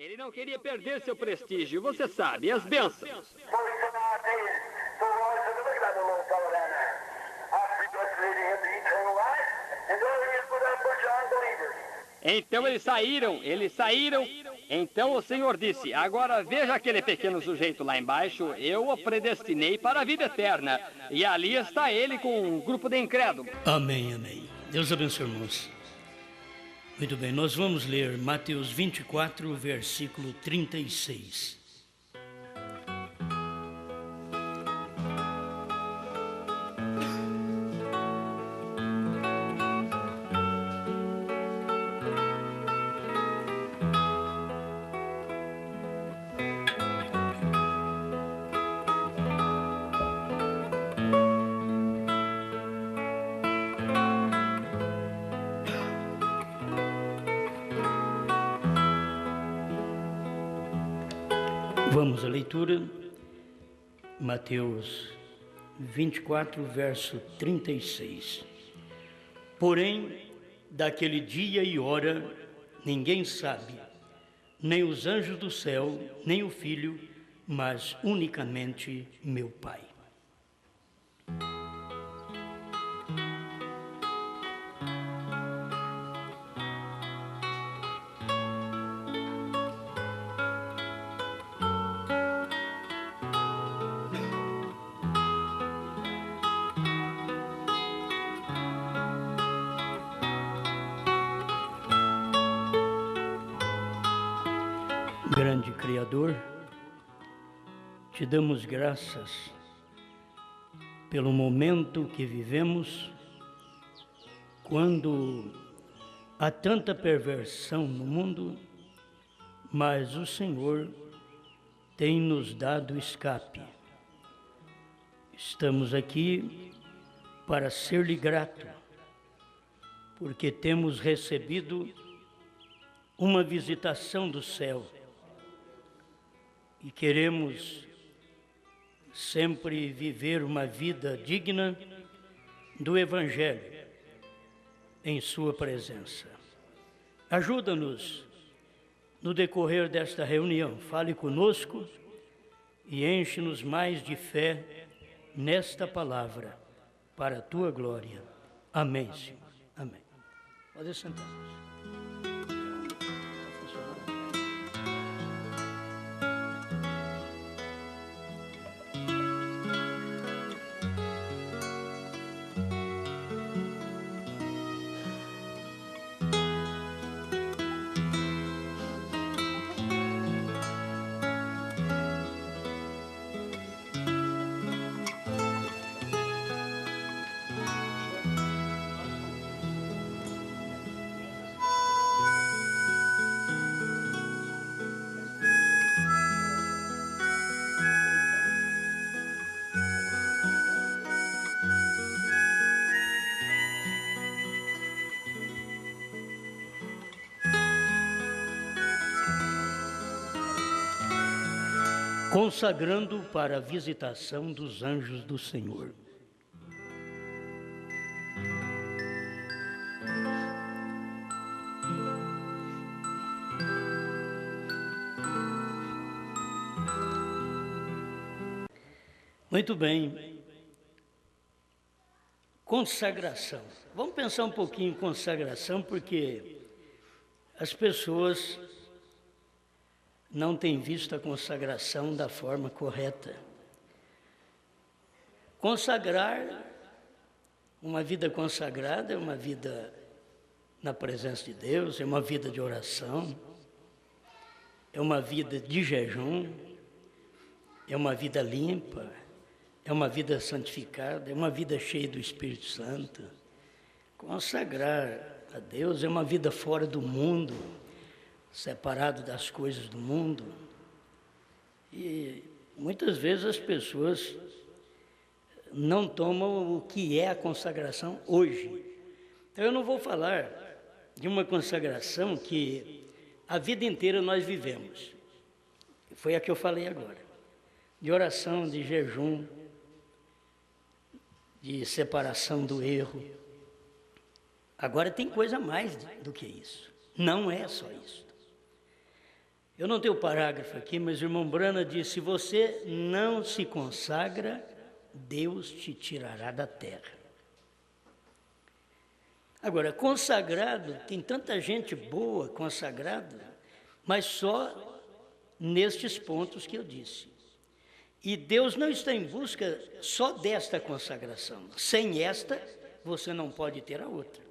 Ele não queria perder seu prestígio, você sabe, as bênçãos. Então eles saíram. Então o Senhor disse, agora veja aquele pequeno sujeito lá embaixo, eu o predestinei para a vida eterna. E ali está ele com um grupo de incrédulos. Amém, amém. Deus abençoe, irmãos. Muito bem, nós vamos ler Mateus 24, versículo 36. Vamos à leitura, Mateus 24, verso 36. Porém, daquele dia e hora, ninguém sabe, nem os anjos do céu, nem o Filho, mas unicamente meu Pai. Grande Criador, te damos graças pelo momento que vivemos, quando há tanta perversão no mundo, mas o Senhor tem nos dado escape. Estamos aqui para ser-lhe grato, porque temos recebido uma visitação do céu. E queremos sempre viver uma vida digna do Evangelho em sua presença. Ajuda-nos no decorrer desta reunião, fale conosco e enche-nos mais de fé nesta palavra, para a tua glória. Amém, Senhor. Amém. Pode sentar-se. Consagrando para a visitação dos anjos do Senhor. Muito bem. Consagração. Vamos pensar um pouquinho em consagração, porque as pessoas não tem visto a consagração da forma correta. Consagrar, uma vida consagrada é uma vida na presença de Deus, é uma vida de oração, é uma vida de jejum, é uma vida limpa, é uma vida santificada, é uma vida cheia do Espírito Santo. Consagrar a Deus é uma vida fora do mundo, separado das coisas do mundo. E muitas vezes as pessoas não tomam o que é a consagração hoje. Então eu não vou falar de uma consagração que a vida inteira nós vivemos. Foi a que eu falei agora. De oração, de jejum, de separação do erro. Agora tem coisa mais do que isso. Não é só isso. Eu não tenho o parágrafo aqui, mas o irmão Brana disse: se você não se consagra, Deus te tirará da terra. Agora, consagrado, tem tanta gente boa consagrada, mas só nestes pontos que eu disse. E Deus não está em busca só desta consagração. Sem esta, você não pode ter a outra.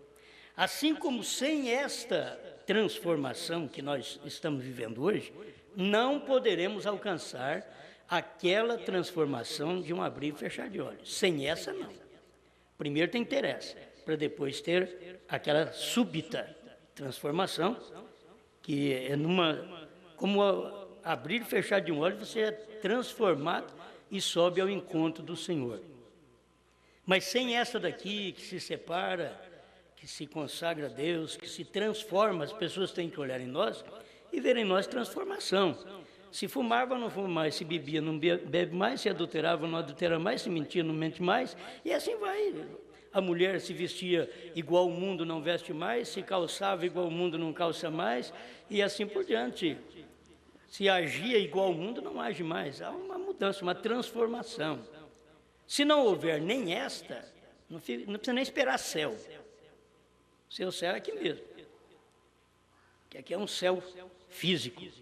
Assim como sem esta transformação que nós estamos vivendo hoje, não poderemos alcançar aquela transformação de um abrir e fechar de olhos. Sem essa, não. Primeiro tem que ter essa, para depois ter aquela súbita transformação, que é como abrir e fechar de um olho, você é transformado e sobe ao encontro do Senhor. Mas sem essa daqui, que se separa, que se consagra a Deus, que se transforma, as pessoas têm que olhar em nós e ver em nós transformação. Se fumava, não fuma mais, se bebia, não bebe mais, se adulterava, não adultera mais, se mentia, não mente mais, e assim vai. A mulher se vestia igual o mundo, não veste mais, se calçava igual o mundo, não calça mais, e assim por diante. Se agia igual o mundo, não age mais. Há uma mudança, uma transformação. Se não houver nem esta, não precisa nem esperar céu. O seu céu é aqui mesmo. Que aqui é um céu físico. E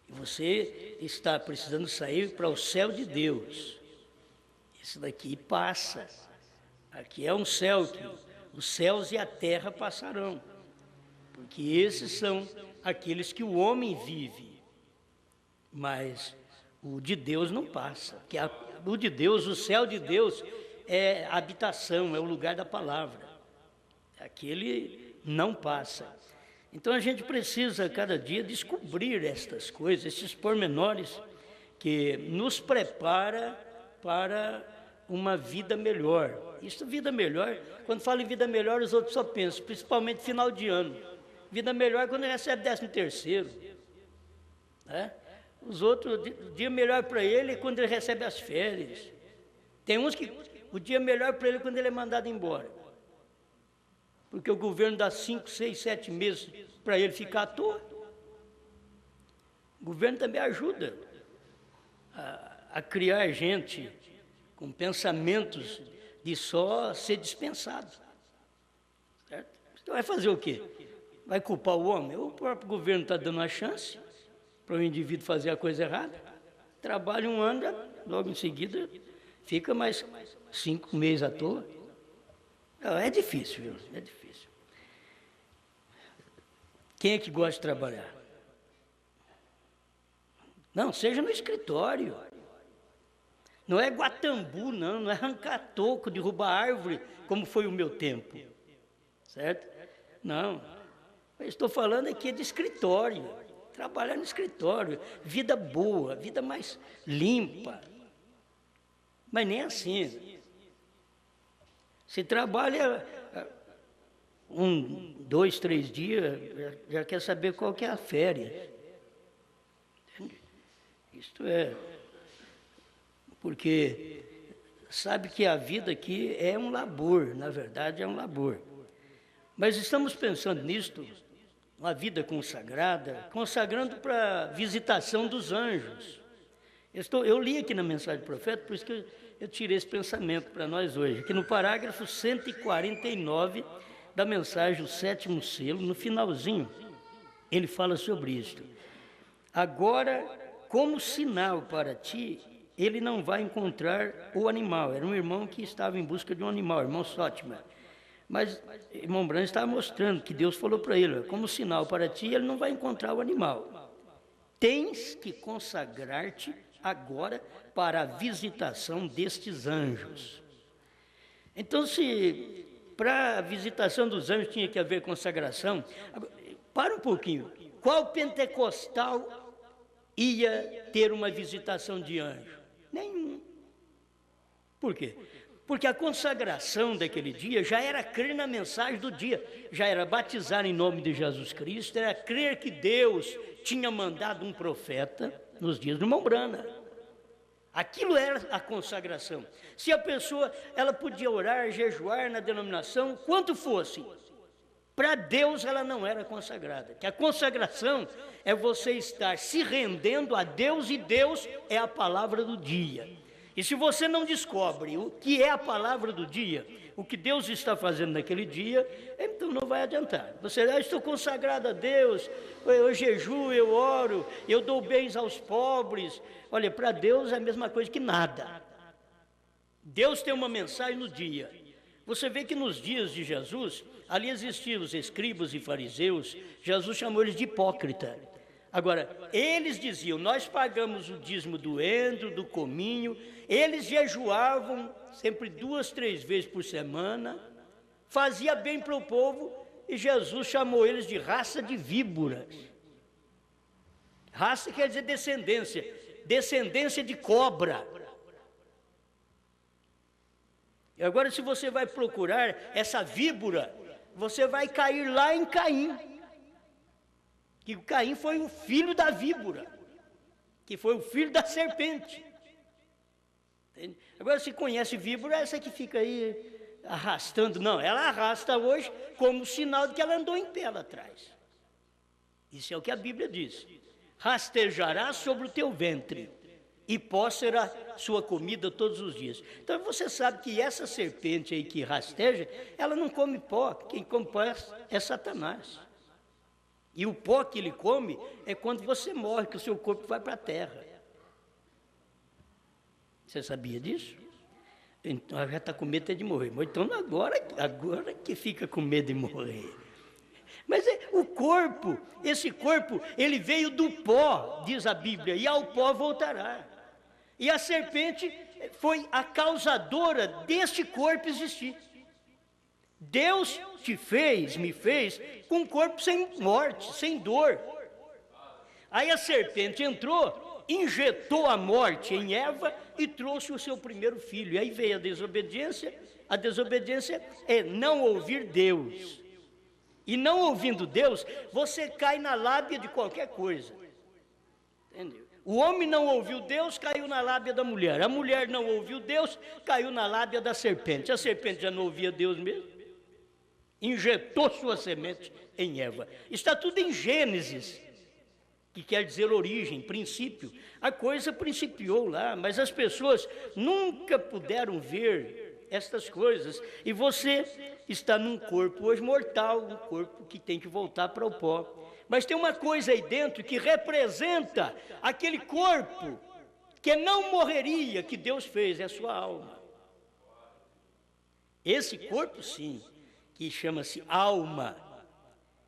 você está precisando sair para o céu de Deus. Isso daqui passa. Aqui é um céu que os céus e a terra passarão. Porque esses são aqueles que o homem vive. Mas o de Deus não passa. Porque o de Deus, o céu de Deus é a habitação, é o lugar da palavra. Aquele não passa. Então a gente precisa cada dia descobrir estas coisas, esses pormenores que nos prepara para uma vida melhor. Isso, vida melhor, quando falo em vida melhor, os outros só pensam, principalmente final de ano. Vida melhor é quando ele recebe 13º. Né? Os outros, o dia melhor para ele é quando ele recebe as férias. Tem uns que o dia melhor para ele é quando ele é mandado embora. Porque o governo dá 5, 6, 7 meses para ele ficar à toa. O governo também ajuda a criar gente com pensamentos de só ser dispensado. Certo? Então vai fazer o quê? Vai culpar o homem? O próprio governo está dando uma chance para o indivíduo fazer a coisa errada. Trabalha um ano, logo em seguida fica mais 5 meses à toa. É difícil, viu? É difícil. Quem é que gosta de trabalhar? Não, seja no escritório. Não é Guatambu, não é arrancar toco, derrubar árvore, como foi o meu tempo. Certo? Não. Eu estou falando aqui de escritório. Trabalhar no escritório. Vida boa, vida mais limpa. Mas nem assim. Se trabalha 1, 2, 3 dias, já quer saber qual que é a férias. Isto é, porque sabe que a vida aqui é um labor, na verdade é um labor. Mas estamos pensando nisto, uma vida consagrada, consagrando para a visitação dos anjos. Eu li aqui na mensagem do profeta, por isso que eu tirei esse pensamento para nós hoje. Aqui no parágrafo 149 da mensagem, o 7º selo, no finalzinho, ele fala sobre isto. Agora, como sinal para ti, ele não vai encontrar o animal. Era um irmão que estava em busca de um animal, irmão Sótima. Mas o irmão Branco estava mostrando que Deus falou para ele, como sinal para ti, ele não vai encontrar o animal. Tens que consagrar-te agora para a visitação destes anjos. Então, se para a visitação dos anjos tinha que haver consagração, para um pouquinho, qual pentecostal ia ter uma visitação de anjo? Nenhum. Por quê? Porque a consagração daquele dia já era crer na mensagem do dia, já era batizar em nome de Jesus Cristo, era crer que Deus tinha mandado um profeta nos dias do irmão Brana. Aquilo era a consagração. Se a pessoa, ela podia orar, jejuar na denominação, quanto fosse, Para Deus ela não era consagrada. Que a consagração é você estar se rendendo a Deus, e Deus é a palavra do dia. E se você não descobre o que é a palavra do dia, o que Deus está fazendo naquele dia, então não vai adiantar. Você, estou consagrado a Deus, eu jejuo, eu oro, eu dou bens aos pobres. Olha, para Deus é a mesma coisa que nada. Deus tem uma mensagem no dia. Você vê que nos dias de Jesus, ali existiam os escribas e fariseus. Jesus chamou eles de hipócrita. Agora, eles diziam, nós pagamos o dízimo do endro, do cominho. Eles jejuavam sempre 2, 3 vezes por semana, fazia bem para o povo, e Jesus chamou eles de raça de víboras. Raça quer dizer descendência, descendência de cobra. E agora, se você vai procurar essa víbora, você vai cair lá em Caim. Que o Caim foi o filho da víbora, que foi o filho da serpente. Entende? Agora, se conhece víbora, essa que fica aí arrastando. Não, ela arrasta hoje como sinal de que ela andou em pé lá atrás. Isso é o que a Bíblia diz. Rastejará sobre o teu ventre, e pó será sua comida todos os dias. Então você sabe que essa serpente aí que rasteja, ela não come pó. Quem come pó é Satanás. E o pó que ele come é quando você morre, que o seu corpo vai para a terra. Você sabia disso? Então já está com medo até de morrer. Então agora que fica com medo de morrer. Mas o corpo, esse corpo, ele veio do pó, diz a Bíblia, e ao pó voltará. E a serpente foi a causadora deste corpo existir. Deus me fez com um corpo sem morte, sem dor. Aí a serpente entrou, injetou a morte em Eva e trouxe o seu primeiro filho. E aí veio a desobediência. A desobediência é não ouvir Deus. E não ouvindo Deus, você cai na lábia de qualquer coisa. Entendeu? O homem não ouviu Deus, caiu na lábia da mulher. A mulher não ouviu Deus, caiu na lábia da serpente. A serpente já não ouvia Deus mesmo. Injetou sua semente em Eva. Está tudo em Gênesis, que quer dizer origem, princípio. A coisa principiou lá, mas as pessoas nunca puderam ver estas coisas. E você está num corpo hoje mortal, um corpo que tem que voltar para o pó. Mas tem uma coisa aí dentro que representa aquele corpo que não morreria, que Deus fez, é a sua alma. Esse corpo, sim, que chama-se alma.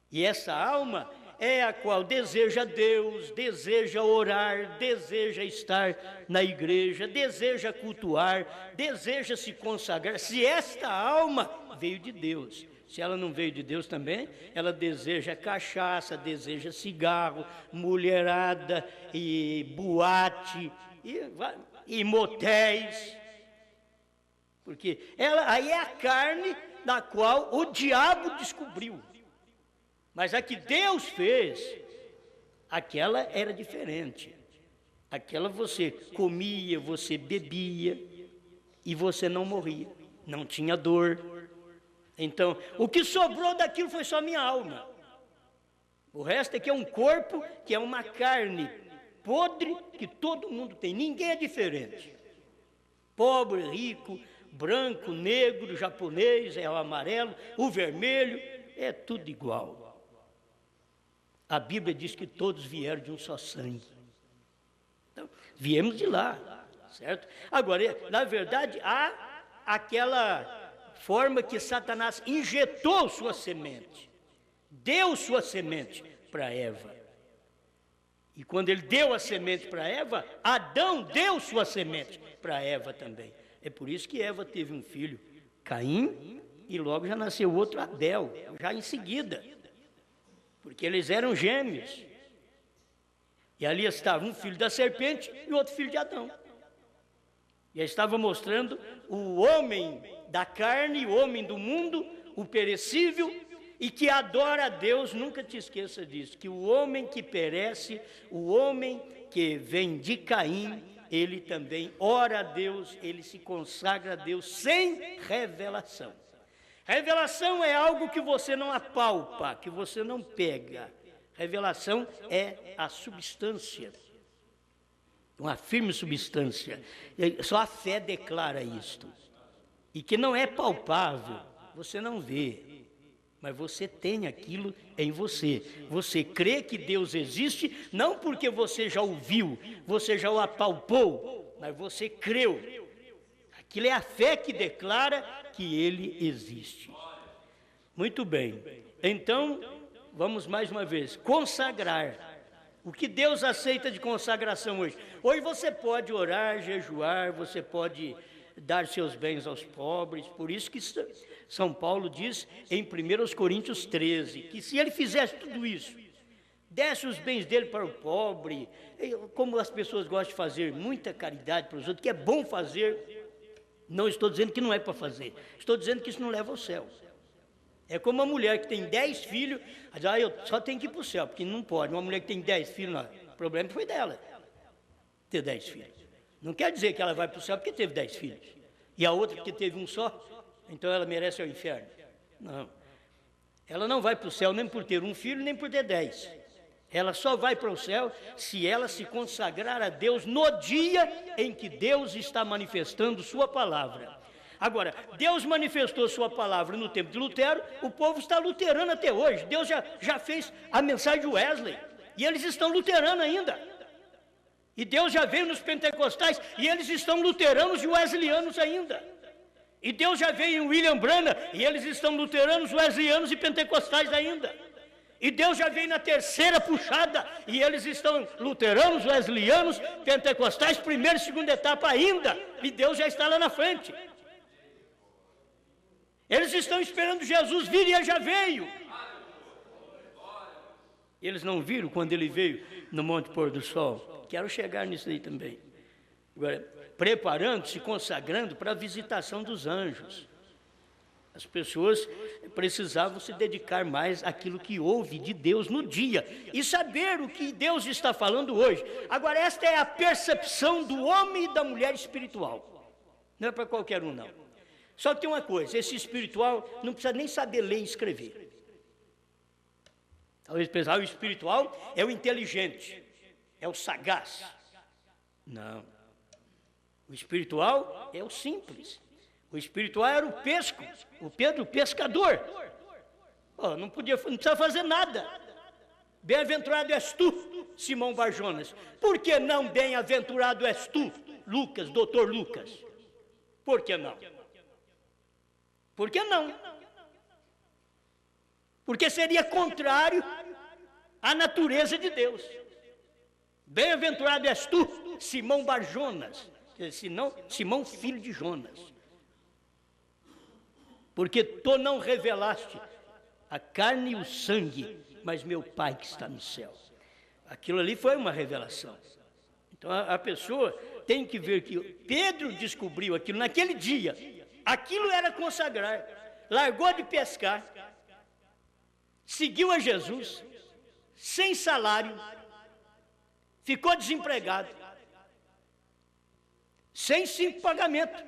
E essa alma é a qual deseja Deus, deseja orar, deseja estar na igreja, deseja cultuar, deseja se consagrar. Se esta alma veio de Deus, se ela não veio de Deus também, ela deseja cachaça, deseja cigarro, mulherada e boate e motéis. Porque aí é a carne da qual o diabo descobriu. Mas a que Deus fez, aquela era diferente. Aquela você comia, você bebia e você não morria, não tinha dor. Então, o que sobrou daquilo foi só minha alma. O resto é que é um corpo, que é uma carne podre que todo mundo tem. Ninguém é diferente. Pobre, rico, branco, negro, japonês, é o amarelo, o vermelho, é tudo igual. A Bíblia diz que todos vieram de um só sangue. Então, viemos de lá, certo? Agora, na verdade, há aquela forma que Satanás injetou sua semente, deu sua semente para Eva. E quando ele deu a semente para Eva, Adão deu sua semente para Eva também. É por isso que Eva teve um filho, Caim, e logo já nasceu outro, Abel, já em seguida. Porque eles eram gêmeos. E ali estava um filho da serpente e outro filho de Adão. E aí estava mostrando o homem da carne, o homem do mundo, o perecível, e que adora a Deus. Nunca te esqueça disso, que o homem que perece, o homem que vem de Caim, ele também ora a Deus, ele se consagra a Deus sem revelação. Revelação é algo que você não apalpa, que você não pega. Revelação é a substância, uma firme substância. Só a fé declara isto. E que não é palpável, você não vê, mas você tem aquilo em você. Você crê que Deus existe, não porque você já o viu, você já o apalpou, mas você creu. Aquilo é a fé que declara que Ele existe. Muito bem, então, vamos mais uma vez, consagrar. O que Deus aceita de consagração hoje? Hoje você pode orar, jejuar, você pode dar seus bens aos pobres, por isso que São Paulo diz em 1 Coríntios 13, que se ele fizesse tudo isso, desse os bens dele para o pobre, como as pessoas gostam de fazer muita caridade para os outros, que é bom fazer, não estou dizendo que não é para fazer, estou dizendo que isso não leva ao céu. É como uma mulher que tem 10 filhos, diz, eu só tenho que ir para o céu, porque não pode. Uma mulher que tem 10 filhos, não, o problema foi dela, ter 10 filhos. Não quer dizer que ela vai para o céu porque teve 10 filhos. E a outra porque teve um só, então ela merece o inferno. Não. Ela não vai para o céu nem por ter um filho, nem por ter 10. Ela só vai para o céu se ela se consagrar a Deus no dia em que Deus está manifestando sua palavra. Agora, Deus manifestou sua palavra no tempo de Lutero, o povo está luterano até hoje. Deus já fez a mensagem de Wesley, e eles estão luteranos ainda. E Deus já veio nos pentecostais, e eles estão luteranos e wesleyanos ainda. E Deus já veio em William Branham, e eles estão luteranos, wesleyanos e pentecostais ainda. E Deus já veio na terceira puxada, e eles estão luteranos, wesleyanos, pentecostais, primeira e segunda etapa ainda. E Deus já está lá na frente. Eles estão esperando Jesus vir e ele já veio. Eles não viram quando ele veio no Monte Pôr do Sol. Quero chegar nisso aí também. Agora, preparando-se, consagrando para a visitação dos anjos. As pessoas precisavam se dedicar mais àquilo que houve de Deus no dia e saber o que Deus está falando hoje. Agora, esta é a percepção do homem e da mulher espiritual. Não é para qualquer um, não. Só que tem uma coisa, esse espiritual não precisa nem saber ler e escrever. Talvez pensar, o espiritual é o inteligente, é o sagaz. Não. O espiritual é o simples. O espiritual era o pesco, o Pedro, o pescador. Não precisa fazer nada. Bem-aventurado és tu, Simão Barjonas. Por que não bem-aventurado és tu, Lucas, doutor Lucas? Por que não? Por que não? Porque seria contrário à natureza de Deus. Bem-aventurado és tu, Simão Barjonas, senão Simão filho de Jonas. Porque tu não revelaste a carne e o sangue, mas meu Pai que está no céu. Aquilo ali foi uma revelação. Então a pessoa tem que ver que Pedro descobriu aquilo naquele dia. Aquilo era consagrar, largou de pescar, seguiu a Jesus, sem salário, ficou desempregado, sem 5 pagamentos.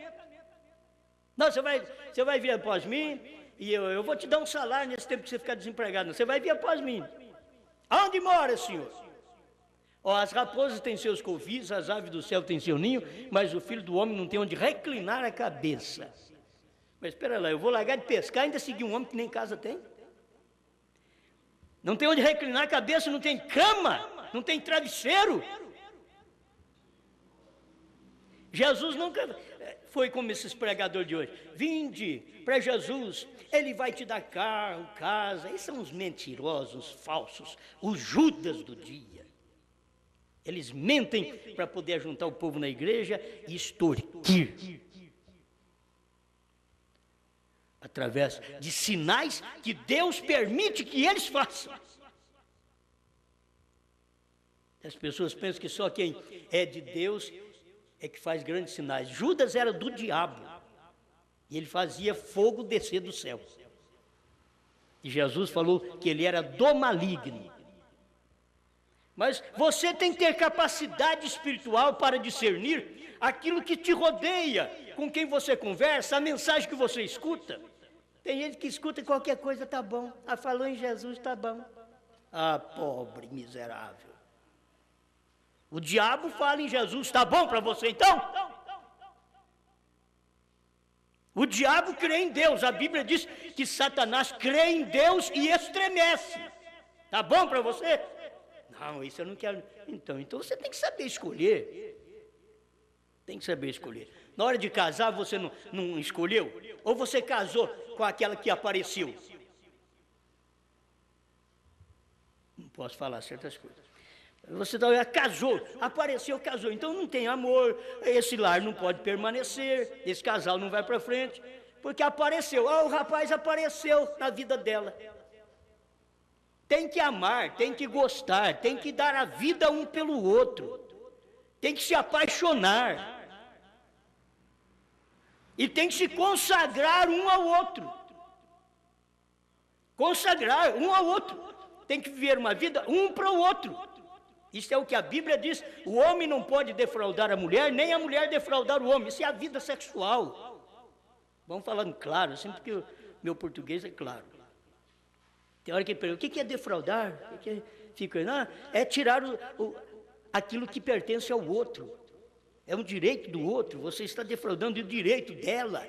Não, você vai vir após mim, e eu vou te dar um salário nesse tempo que você ficar desempregado. Não, você vai vir após mim. Aonde mora, Senhor? As raposas têm seus covis, as aves do céu têm seu ninho, mas o Filho do Homem não tem onde reclinar a cabeça. Mas espera lá, eu vou largar de pescar e ainda seguir um homem que nem casa tem? Não tem onde reclinar a cabeça, não tem cama, não tem travesseiro. Jesus nunca foi como esses pregadores de hoje. Vinde para Jesus, Ele vai te dar carro, casa. Esses são os mentirosos, falsos, os Judas do dia. Eles mentem para poder juntar o povo na igreja e extorquir. Através de sinais que Deus permite que eles façam. As pessoas pensam que só quem é de Deus é que faz grandes sinais. Judas era do diabo, e ele fazia fogo descer do céu. E Jesus falou que ele era do maligno. Mas você tem que ter capacidade espiritual para discernir aquilo que te rodeia, com quem você conversa, a mensagem que você escuta. Tem gente que escuta qualquer coisa, tá bom. Ah, falou em Jesus, tá bom. Ah, pobre, miserável. O diabo fala em Jesus, tá bom para você então? O diabo crê em Deus. A Bíblia diz que Satanás crê em Deus e estremece. Tá bom para você? Não, isso eu não quero. Então você tem que saber escolher. Tem que saber escolher. Na hora de casar, você não escolheu? Ou você casou com aquela que apareceu? Não posso falar certas coisas. Você casou, apareceu, casou. Então não tem amor, esse lar não pode permanecer, esse casal não vai para frente, porque apareceu. O rapaz apareceu na vida dela. Tem que amar, tem que gostar, tem que dar a vida um pelo outro, tem que se apaixonar. E tem que se consagrar um ao outro. Consagrar um ao outro. Tem que viver uma vida um para o outro. Isso é o que a Bíblia diz. O homem não pode defraudar a mulher, nem a mulher defraudar o homem. Isso é a vida sexual. Vamos falando claro, assim, porque o meu português é claro. Tem hora que pergunta, o que é defraudar? O que é? Fica, não, é tirar aquilo que pertence ao outro. É um direito do outro, você está defraudando o direito dela.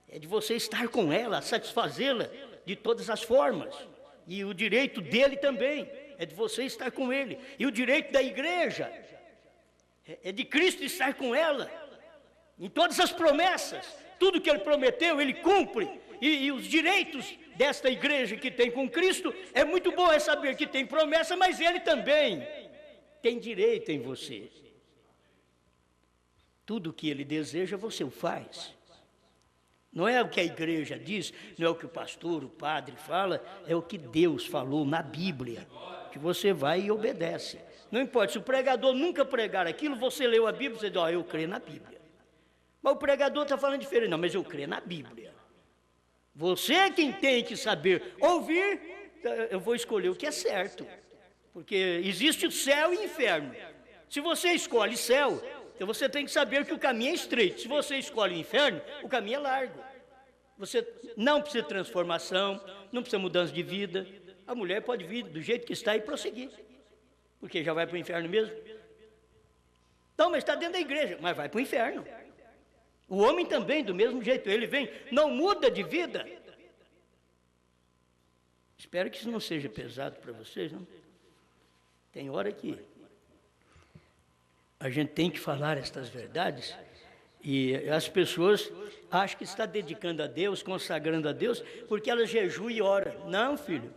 É de você estar com ela, satisfazê-la de todas as formas. E o direito dele também, é de você estar com ele. E o direito da igreja, é de Cristo estar com ela. Em todas as promessas, tudo que ele prometeu, ele cumpre. E os direitos desta igreja que tem com Cristo, é muito bom é saber que tem promessa, mas ele também tem direito em você. Tudo o que ele deseja, você o faz. Não é o que a igreja diz, não é o que o pastor, o padre fala, é o que Deus falou na Bíblia, que você vai e obedece. Não importa, se o pregador nunca pregar aquilo, você leu a Bíblia, você diz, eu creio na Bíblia. Mas o pregador está falando diferente, não, mas eu creio na Bíblia. Você é quem tem que saber ouvir, eu vou escolher o que é certo, porque existe o céu e o inferno. Se você escolhe céu, então você tem que saber que o caminho é estreito. Se você escolhe o inferno, o caminho é largo. Você não precisa de transformação, não precisa de mudança de vida. A mulher pode vir do jeito que está e prosseguir, porque já vai para o inferno mesmo. Não, mas está dentro da igreja, mas vai para o inferno. O homem também, do mesmo jeito, ele vem, não muda de vida. Espero que isso não seja pesado para vocês, não? Tem hora que a gente tem que falar estas verdades e as pessoas acham que está dedicando a Deus, consagrando a Deus, porque elas jejuam e oram. Não, filho.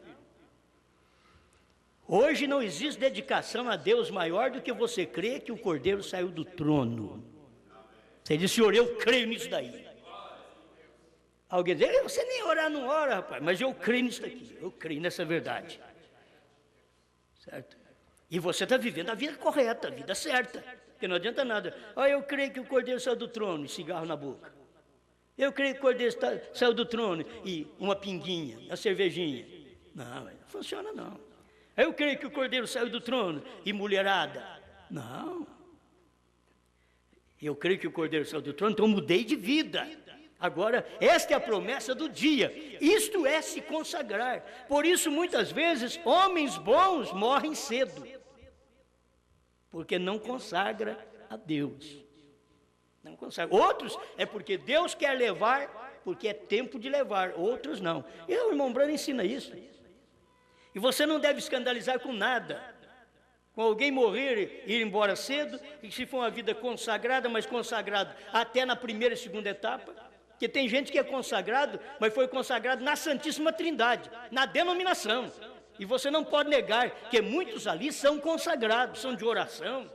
Hoje não existe dedicação a Deus maior do que você crer que o Cordeiro saiu do trono. Você diz, Senhor, eu creio nisso daí. Alguém diz, você nem orar não ora, rapaz, mas eu creio nisso daqui, eu creio nessa verdade. Certo? E você está vivendo a vida correta, a vida certa, porque não adianta nada. Eu creio que o Cordeiro saiu do trono e cigarro na boca. Eu creio que o Cordeiro saiu do trono e uma pinguinha, uma cervejinha. Não funciona não. Eu creio que o Cordeiro saiu do trono e mulherada. Não. Eu creio que o Cordeiro saiu do trono, então eu mudei de vida. Agora, esta é a promessa do dia. Isto é se consagrar. Por isso, muitas vezes, homens bons morrem cedo, porque não consagra a Deus. Não consagra. Outros é porque Deus quer levar, porque é tempo de levar. Outros não. E o irmão Brano ensina isso. E você não deve escandalizar com nada. Com alguém morrer e ir embora cedo, e se for uma vida consagrada, mas consagrado até na primeira e segunda etapa, porque tem gente que é consagrado, mas foi consagrado na Santíssima Trindade, na denominação. E você não pode negar que muitos ali são consagrados, são de oração,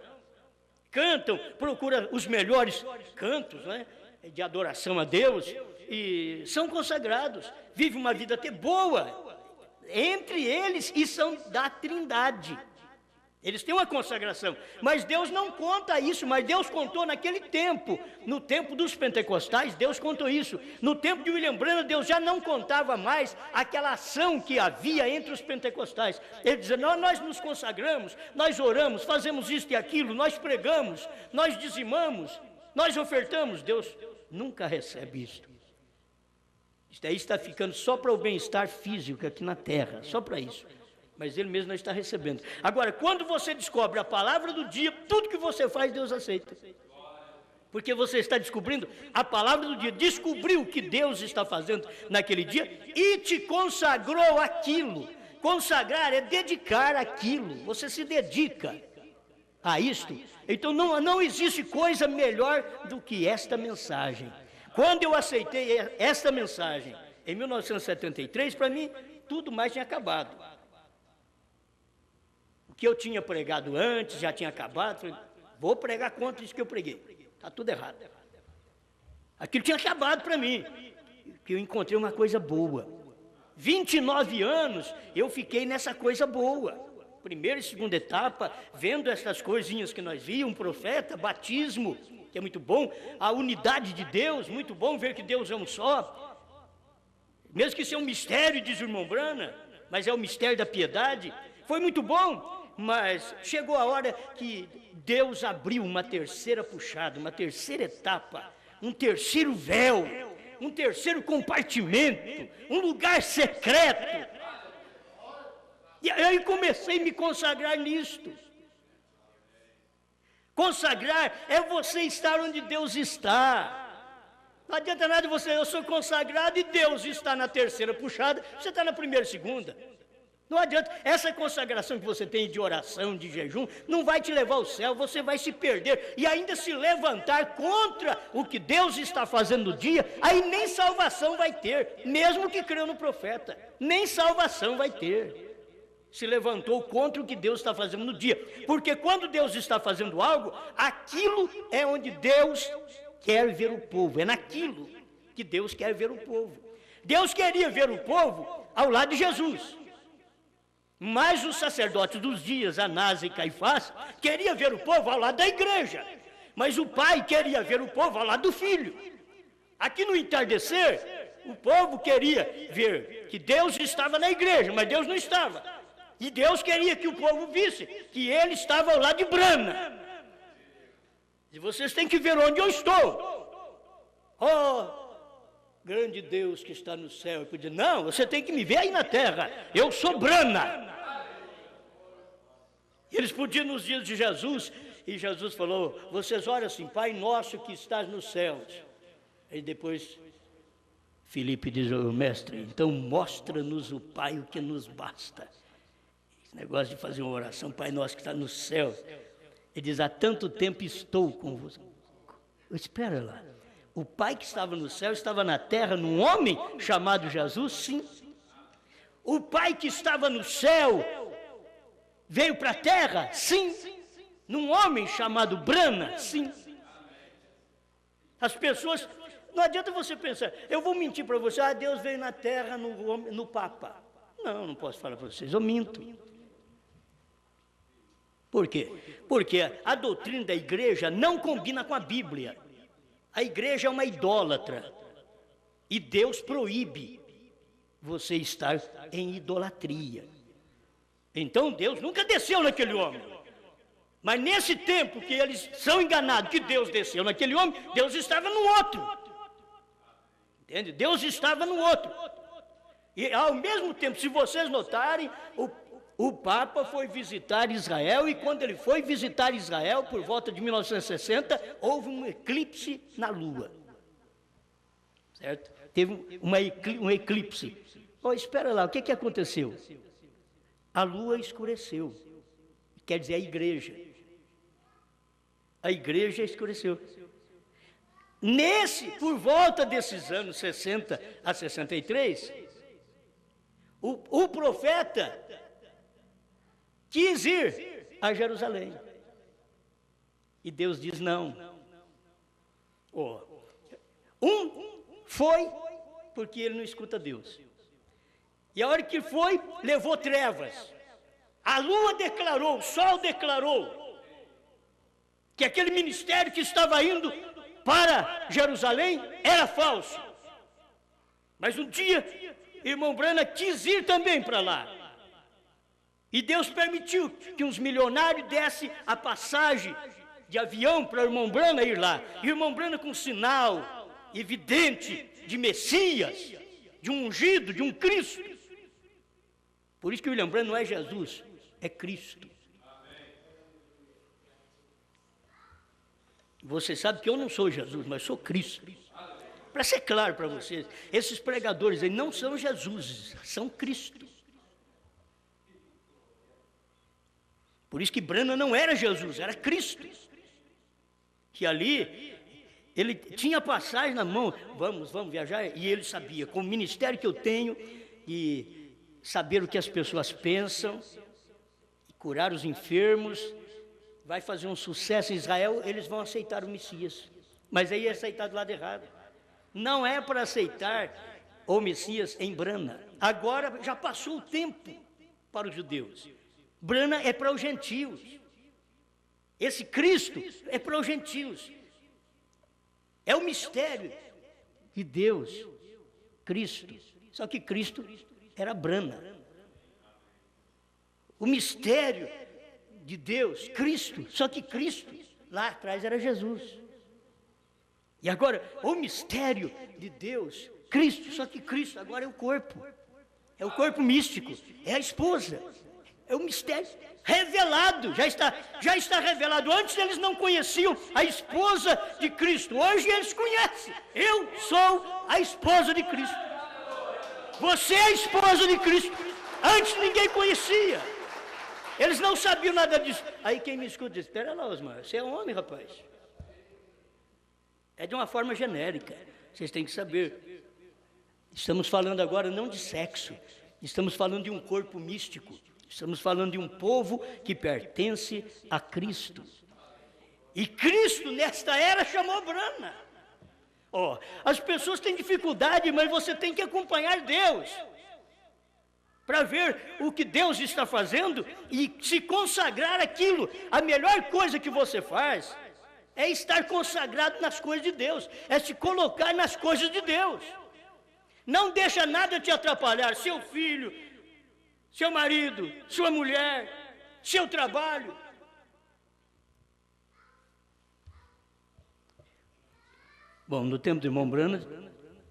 cantam, procuram os melhores cantos, né, de adoração a Deus, e são consagrados, vivem uma vida até boa entre eles e são da Trindade. Eles têm uma consagração, mas Deus não conta isso, mas Deus contou naquele tempo, no tempo dos pentecostais, Deus contou isso. No tempo de William Branham, Deus já não contava mais aquela ação que havia entre os pentecostais. Ele dizia, nós nos consagramos, nós oramos, fazemos isto e aquilo, nós pregamos, nós dizimamos, nós ofertamos. Deus nunca recebe isto. Isso aí está ficando só para o bem-estar físico aqui na terra, só para isso. Mas ele mesmo não está recebendo. Agora, quando você descobre a palavra do dia, tudo que você faz, Deus aceita. Porque você está descobrindo a palavra do dia, descobriu o que Deus está fazendo naquele dia e te consagrou aquilo. Consagrar é dedicar aquilo, você se dedica a isto. Então não existe coisa melhor do que esta mensagem. Quando eu aceitei esta mensagem, em 1973, para mim, tudo mais tinha acabado. O que eu tinha pregado antes, já tinha acabado, falei, vou pregar contra isso que eu preguei. Está tudo errado. Aquilo tinha acabado para mim, que eu encontrei uma coisa boa. 29 anos eu fiquei nessa coisa boa. Primeira e segunda etapa, vendo essas coisinhas que nós víamos, um profeta, batismo, que é muito bom, a unidade de Deus, muito bom ver que Deus é um só. Mesmo que isso é um mistério, diz o irmão Brana, mas é o mistério da piedade. Foi muito bom, mas chegou a hora que Deus abriu uma terceira puxada, uma terceira etapa, um terceiro véu, um terceiro compartimento, um lugar secreto. E aí comecei a me consagrar nisto. Consagrar é você estar onde Deus está. Não adianta nada eu sou consagrado e Deus está na terceira puxada, você está na primeira e segunda. Não adianta, essa consagração que você tem de oração, de jejum, não vai te levar ao céu, você vai se perder e ainda se levantar contra o que Deus está fazendo no dia, aí nem salvação vai ter, mesmo que creu no profeta, nem salvação vai ter. Se levantou contra o que Deus está fazendo no dia, porque quando Deus está fazendo algo, aquilo é onde Deus quer ver o povo, é naquilo que Deus quer ver o povo. Deus queria ver o povo ao lado de Jesus. Mas os sacerdotes dos dias, Anás e Caifás, queria ver o povo ao lado da igreja. Mas o pai queria ver o povo ao lado do filho. Aqui no entardecer, o povo queria ver que Deus estava na igreja, mas Deus não estava. E Deus queria que o povo visse que ele estava ao lado de Brana. E vocês têm que ver onde eu estou. Oh, grande Deus que está no céu. Eu podia, não, você tem que me ver aí na terra. Eu sou Brana. Eles podiam nos dias de Jesus, e Jesus falou, vocês oram assim, Pai nosso que estás nos céus. Aí depois, Filipe diz, oh, mestre, então mostra-nos o Pai o que nos basta. Esse negócio de fazer uma oração, Pai nosso que está nos céus. Ele diz, há tanto tempo estou convosco. Espera lá. O Pai que estava no céu estava na terra, num homem chamado Jesus? Sim. O Pai que estava no céu veio para a terra? Sim. Num homem chamado Brana? Sim. As pessoas, não adianta você pensar, eu vou mentir para você, Deus veio na terra no Papa. Não posso falar para vocês, eu minto. Por quê? Porque a doutrina da igreja não combina com a Bíblia. A igreja é uma idólatra e Deus proíbe você estar em idolatria. Então Deus nunca desceu naquele homem. Mas nesse tempo que eles são enganados que Deus desceu naquele homem, Deus estava no outro. Entende? Deus estava no outro. E ao mesmo tempo, se vocês notarem, o Papa foi visitar Israel, e quando ele foi visitar Israel, por volta de 1960, houve um eclipse na Lua. Certo? Teve um eclipse. Oh, espera lá, o que aconteceu? A Lua escureceu. Quer dizer, a igreja. A igreja escureceu. Por volta desses anos 60 a 63, o profeta quis ir a Jerusalém. E Deus diz não. Foi porque ele não escuta Deus. E a hora que foi, levou trevas. A lua declarou, o sol declarou que aquele ministério que estava indo para Jerusalém era falso. Mas um dia, irmão Brana quis ir também para lá. E Deus permitiu que uns milionários dessem a passagem de avião para o irmão Brana ir lá. E o irmão Brana com sinal evidente de Messias, de um ungido, de um Cristo. Por isso que William Branham não é Jesus, é Cristo. Você sabe que eu não sou Jesus, mas sou Cristo. Para ser claro para vocês, esses pregadores aí não são Jesus, são Cristo. Por isso que Branham não era Jesus, era Cristo. Que ali, ele tinha passagem na mão, vamos viajar, e ele sabia, com o ministério que eu tenho, e saber o que as pessoas pensam, curar os enfermos, vai fazer um sucesso em Israel, eles vão aceitar o Messias. Mas aí é aceitar do lado errado. Não é para aceitar o Messias em Branham. Agora já passou o tempo para os judeus. Branham é para os gentios. Esse Cristo é para os gentios. É o mistério de Deus, Cristo. Só que Cristo era Branham. O mistério de Deus, Cristo. Só que Cristo, lá atrás, era Jesus. E agora, o mistério de Deus, Cristo. Só que Cristo agora é o corpo. É o corpo místico. É a esposa. É o mistério revelado, já está revelado. Antes eles não conheciam a esposa de Cristo, hoje eles conhecem. Eu sou a esposa de Cristo. Você é a esposa de Cristo. Antes ninguém conhecia. Eles não sabiam nada disso. Aí quem me escuta diz, espera lá, Osmar, você é um homem, rapaz. É de uma forma genérica, vocês têm que saber. Estamos falando agora não de sexo, estamos falando de um corpo místico. Estamos falando de um povo que pertence a Cristo. E Cristo, nesta era, chamou Branham. As pessoas têm dificuldade, mas você tem que acompanhar Deus. Para ver o que Deus está fazendo e se consagrar aquilo. A melhor coisa que você faz é estar consagrado nas coisas de Deus. É se colocar nas coisas de Deus. Não deixa nada te atrapalhar, seu filho, seu marido, sua mulher, seu trabalho. Bom, no tempo do irmão Branham,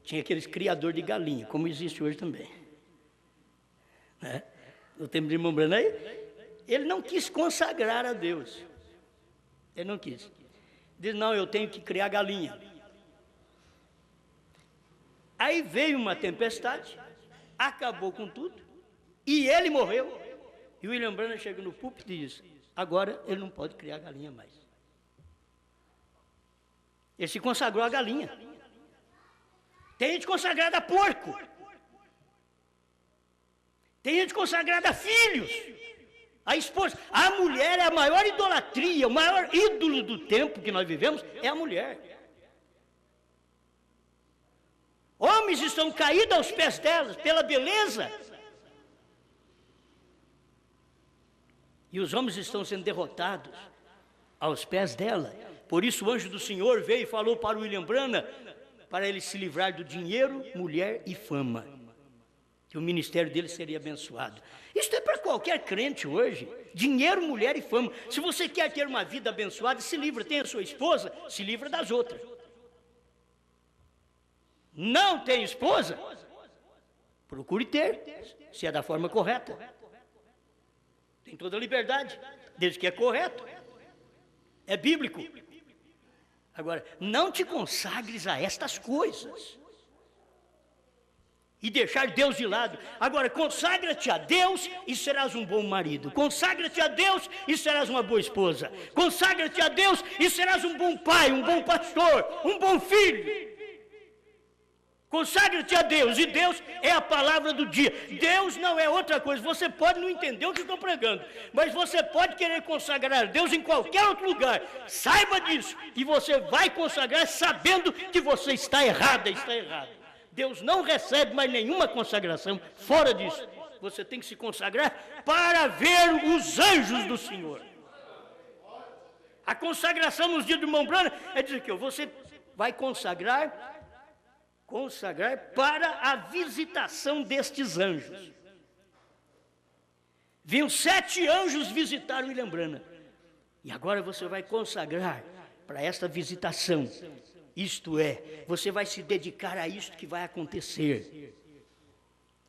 tinha aqueles criadores de galinha, como existe hoje também. Né? No tempo do irmão Branham, ele não quis consagrar a Deus. Ele não quis. Diz, não, eu tenho que criar galinha. Aí veio uma tempestade, acabou com tudo. E ele morreu. E o William Branham chega no púlpito e diz, agora ele não pode criar galinha mais. Ele se consagrou a galinha. Tem gente consagrada a porco. Tem gente consagrada a filhos. A esposa. A mulher é a maior idolatria, o maior ídolo do tempo que nós vivemos é a mulher. Homens estão caídos aos pés delas pela beleza. E os homens estão sendo derrotados aos pés dela. Por isso o anjo do Senhor veio e falou para o William Branham, para ele se livrar do dinheiro, mulher e fama. Que o ministério dele seria abençoado. Isso é para qualquer crente hoje. Dinheiro, mulher e fama. Se você quer ter uma vida abençoada, se livra. Tem a sua esposa, se livra das outras. Não tem esposa? Procure ter, se é da forma correta. Tem toda a liberdade, desde que é correto. É bíblico. Agora, não te consagres a estas coisas. E deixar Deus de lado. Agora, consagra-te a Deus e serás um bom marido. Consagra-te a Deus e serás uma boa esposa. Consagra-te a Deus e serás um bom pai, um bom pastor, um bom filho. Consagra-te a Deus, e Deus é a palavra do dia. Deus não é outra coisa. Você pode não entender o que eu estou pregando, mas você pode querer consagrar a Deus em qualquer outro lugar. Saiba disso, e você vai consagrar sabendo que você está errada, está errado. Deus não recebe mais nenhuma consagração fora disso. Você tem que se consagrar para ver os anjos do Senhor. A consagração nos dias do irmão Branham é dizer que você vai consagrar para a visitação destes anjos. Vinham 7 anjos visitar o William Branham. E agora você vai consagrar para esta visitação. Isto é, você vai se dedicar a isto que vai acontecer.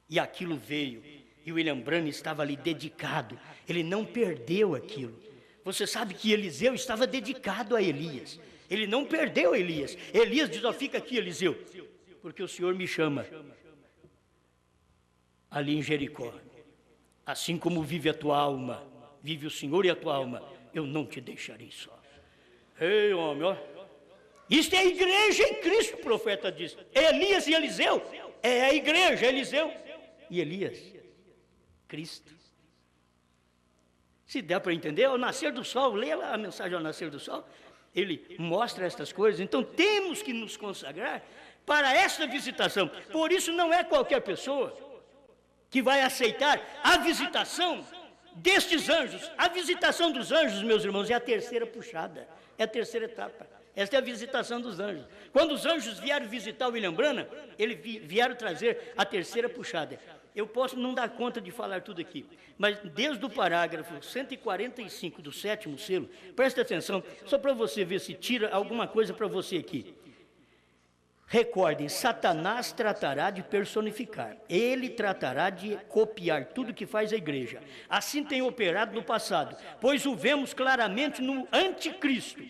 E aquilo veio. E o William Branham estava ali dedicado. Ele não perdeu aquilo. Você sabe que Eliseu estava dedicado a Elias. Ele não perdeu Elias. Elias diz: ó, fica aqui, Eliseu, porque o Senhor me chama ali em Jericó. Assim como vive a tua alma, vive o Senhor e a tua alma, eu não te deixarei só. Ei, homem, ó. Isto é a igreja em Cristo, o profeta diz. Elias e Eliseu é a igreja, Eliseu e Elias, Cristo. Se der para entender, ao nascer do sol, leia lá a mensagem ao nascer do sol, ele mostra estas coisas. Então temos que nos consagrar para esta visitação. Por isso não é qualquer pessoa que vai aceitar a visitação destes anjos. A visitação dos anjos, meus irmãos, é a terceira puxada, é a terceira etapa. Esta é a visitação dos anjos. Quando os anjos vieram visitar o William Branham, eles vieram trazer a terceira puxada. Eu posso não dar conta de falar tudo aqui, mas desde o parágrafo 145 do 7º selo, presta atenção, só para você ver se tira alguma coisa para você aqui. Recordem, Satanás tratará de personificar, ele tratará de copiar tudo que faz a igreja. Assim tem operado no passado, pois o vemos claramente no anticristo.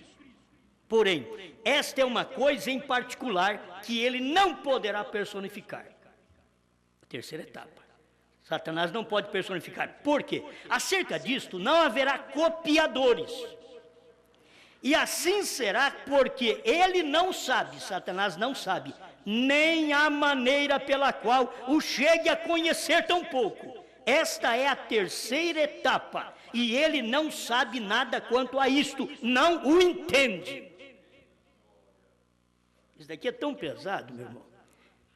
Porém, esta é uma coisa em particular que ele não poderá personificar. Terceira etapa. Satanás não pode personificar. Por quê? Acerca disto, não haverá copiadores. E assim será porque ele não sabe, Satanás não sabe, nem a maneira pela qual o chegue a conhecer tão pouco. Esta é a terceira etapa. E ele não sabe nada quanto a isto, não o entende. Isso daqui é tão pesado, meu irmão.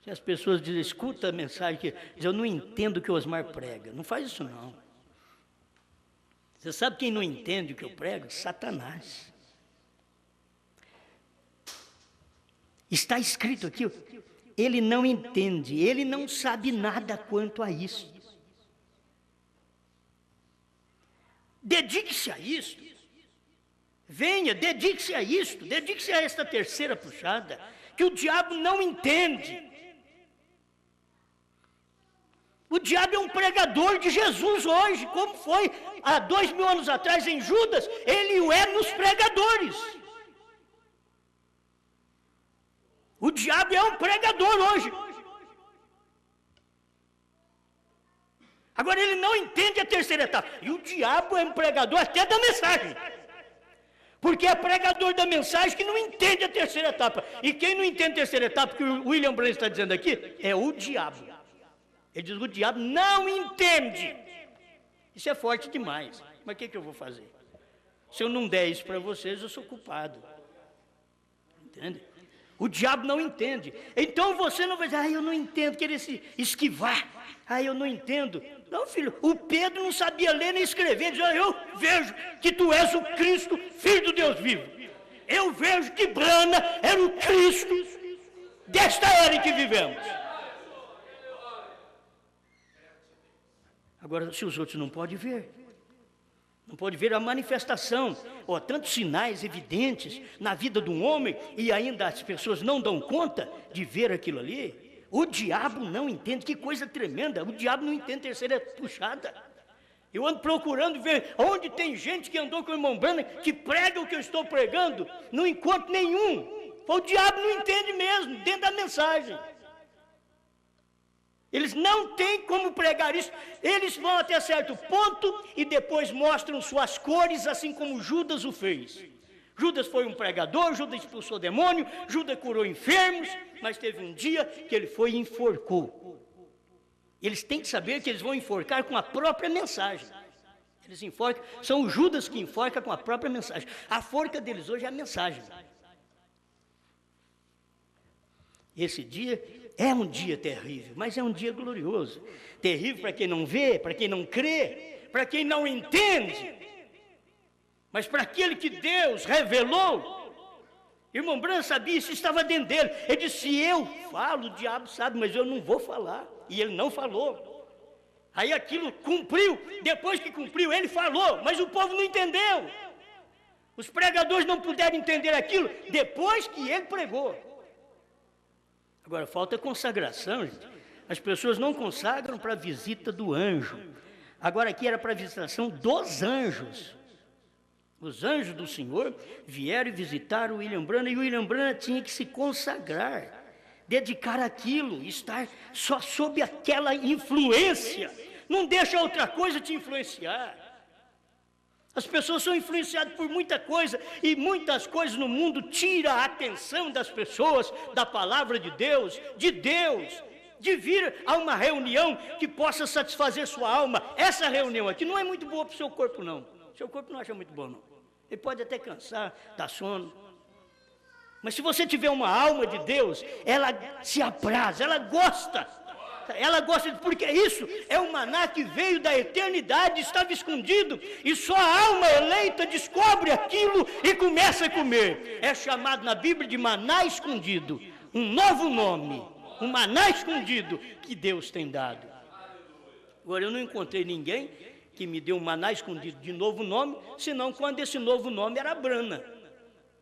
Se as pessoas dizem, escuta a mensagem que diz, eu não entendo o que o Osmar prega. Não faz isso não. Você sabe quem não entende o que eu prego? Satanás. Está escrito aqui, ele não entende, ele não sabe nada quanto a isso. Dedique-se a isso. Venha, dedique-se a isto, dedique-se a esta terceira puxada, que o diabo não entende. O diabo é um pregador de Jesus hoje, como foi há 2000 anos atrás em Judas, ele o é nos pregadores. O diabo é um pregador hoje. Agora ele não entende a terceira etapa. E o diabo é um pregador até da mensagem. Porque é pregador da mensagem que não entende a terceira etapa. E quem não entende a terceira etapa, que o William Branham está dizendo aqui, é o diabo. Ele diz, o diabo não entende. Isso é forte demais. Mas o que eu vou fazer? Se eu não der isso para vocês, eu sou culpado. Entende? O diabo não entende. Então você não vai dizer, eu não entendo, querer se esquivar. Eu não entendo. Não, filho, o Pedro não sabia ler nem escrever. Ele dizia, eu vejo que tu és o Cristo, Filho do Deus vivo. Eu vejo que Brana era o Cristo desta era em que vivemos. Agora, se os outros não podem ver, não pode ver a manifestação, tantos sinais evidentes na vida de um homem, e ainda as pessoas não dão conta de ver aquilo ali. O diabo não entende, que coisa tremenda, o diabo não entende terceira puxada. Eu ando procurando ver onde tem gente que andou com o irmão Branham, que prega o que eu estou pregando, não encontro nenhum. O diabo não entende mesmo, dentro da mensagem. Eles não têm como pregar isso. Eles vão até certo ponto e depois mostram suas cores, assim como Judas o fez. Judas foi um pregador, Judas expulsou demônio, Judas curou enfermos, mas teve um dia que ele foi e enforcou. Eles têm que saber que eles vão enforcar com a própria mensagem. Eles enforcam, são os Judas que enforcam com a própria mensagem. A forca deles hoje é a mensagem. Esse dia é um dia terrível, mas é um dia glorioso. Terrível para quem não vê, para quem não crê, para quem não entende. Mas para aquele que Deus revelou, irmão Branham sabia, isso estava dentro dele. Ele disse, se eu falo, o diabo sabe, mas eu não vou falar. E ele não falou. Aí aquilo cumpriu, depois que cumpriu, ele falou, mas o povo não entendeu. Os pregadores não puderam entender aquilo, depois que ele pregou. Agora, falta consagração, gente. As pessoas não consagram para a visita do anjo. Agora aqui era para a visitação dos anjos. Os anjos do Senhor vieram visitar o William Branham, e o William Branham tinha que se consagrar, dedicar aquilo, estar só sob aquela influência. Não deixa outra coisa te influenciar. As pessoas são influenciadas por muita coisa, e muitas coisas no mundo tiram a atenção das pessoas da palavra de Deus, de vir a uma reunião que possa satisfazer sua alma. Essa reunião aqui não é muito boa para o seu corpo, não. Seu corpo não acha muito bom, não. Ele pode até cansar, dar sono. Mas se você tiver uma alma de Deus, ela se apraz, ela gosta, porque isso é um maná que veio da eternidade, estava escondido, e só a alma eleita descobre aquilo e começa a comer. É chamado na Bíblia de maná escondido, um novo nome, um maná escondido que Deus tem dado. Agora, eu não encontrei ninguém que me deu um maná escondido de novo nome, senão quando esse novo nome era Brana.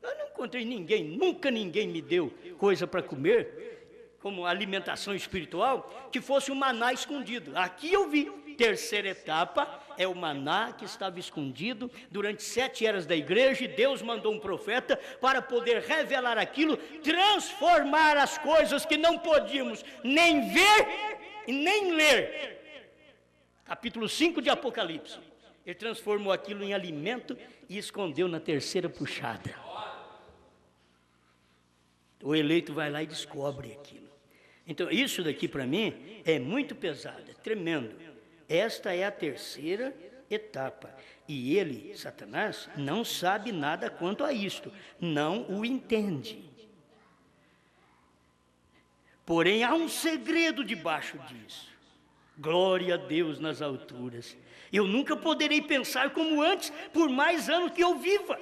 Eu não encontrei ninguém, nunca ninguém me deu coisa para comer, como alimentação espiritual, que fosse um maná escondido. Aqui eu vi. Terceira etapa é o maná que estava escondido durante 7 eras da igreja, e Deus mandou um profeta para poder revelar aquilo, transformar as coisas que não podíamos nem ver e nem ler. Capítulo 5 de Apocalipse. Ele transformou aquilo em alimento e escondeu na terceira puxada. O eleito vai lá e descobre aquilo. Então, isso daqui para mim é muito pesado, é tremendo. Esta é a terceira etapa. E ele, Satanás, não sabe nada quanto a isto, não o entende. Porém, há um segredo debaixo disso. Glória a Deus nas alturas. Eu nunca poderei pensar como antes, por mais anos que eu viva.